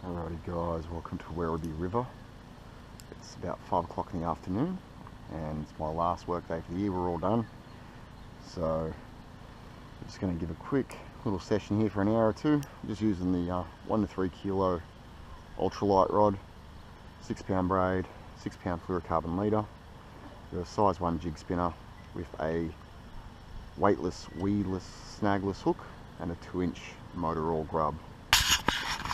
Alrighty guys, welcome to Werribee River. It's about 5 o'clock in the afternoon and it's my last work day for the year. We're all done. So I'm just going to give a quick little session here for an hour or two. I'm just using the 1 to 3 kilo ultralight rod, 6 pound braid, 6 pound fluorocarbon leader, a size 1 jig spinner with a weightless, weedless, snagless hook and a 2-inch motor oil grub.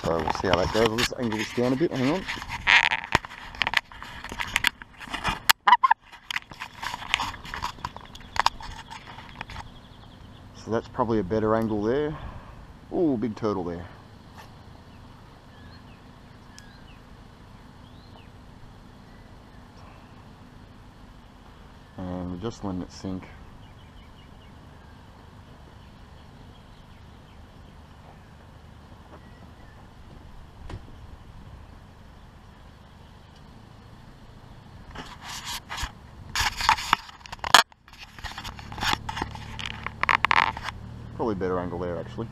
So we'll see how that goes. I'll just angle this down a bit, hang on. So that's probably a better angle there. Oh, big turtle there. And we're just letting it sink. Probably a better angle there actually.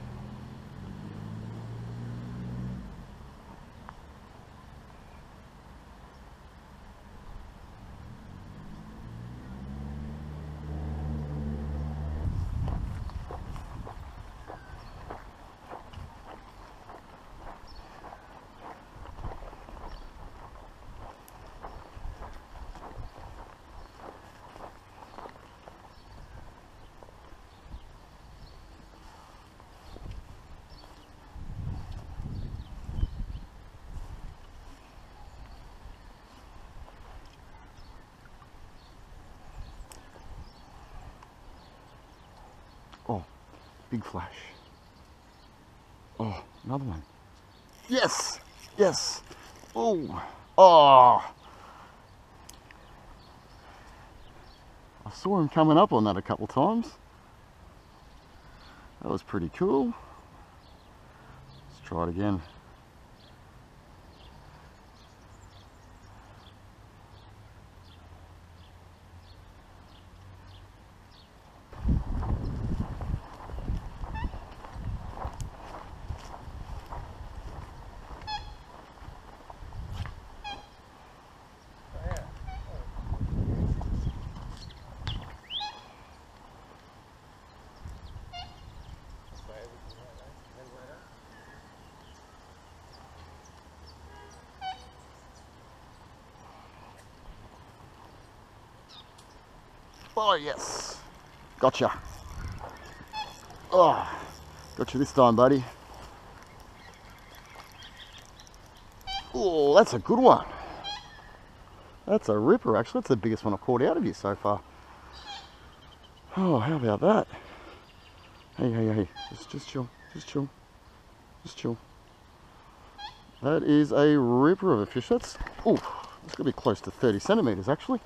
Oh, big flash. Oh, another one. Yes! Yes! Oh! Oh! I saw him coming up on that a couple times. That was pretty cool. Let's try it again. Oh yes, gotcha. Oh, gotcha this time, buddy. Oh, that's a good one. That's a ripper actually. That's the biggest one I've caught out of you so far. Oh, how about that? Hey, hey, hey, just chill, just chill, just chill. That is a ripper of a fish. That's, oh, it's gonna be close to 30 centimeters actually.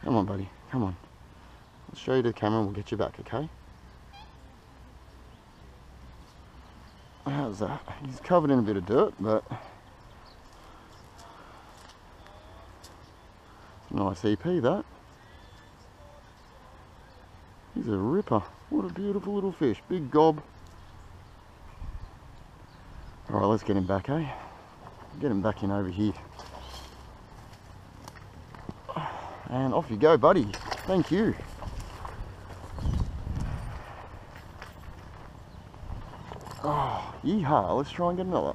Come on, buddy, come on. I'll show you the camera and we'll get you back, okay? How's that? He's covered in a bit of dirt, but it's a nice EP, that. He's a ripper. What a beautiful little fish. Big gob. Alright, let's get him back, eh? Get him back in over here. And off you go, buddy. Thank you. Oh, yeehaw. Let's try and get another.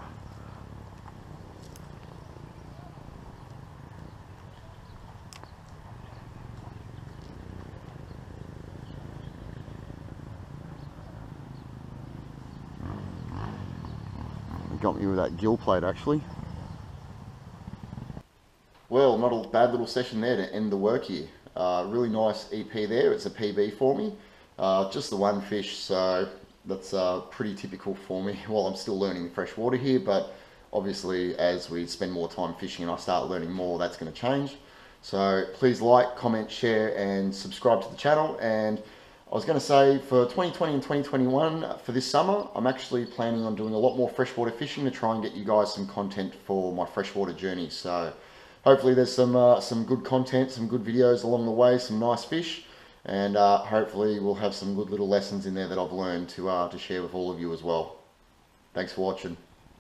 Got me with that gill plate actually. Well, not a bad little session there to end the work here. Really nice EP there. It's a PB for me. Just the one fish, so that's pretty typical for me while I'm still learning freshwater here, but obviously as we spend more time fishing and I start learning more, that's going to change. So please like, comment, share and subscribe to the channel, and I was going to say for 2020 and 2021 for this summer, I'm actually planning on doing a lot more freshwater fishing to try and get you guys some content for my freshwater journey. So hopefully there's some good content, some good videos along the way, some nice fish, and hopefully we'll have some good little lessons in there that I've learned to share with all of you as well. Thanks for watching.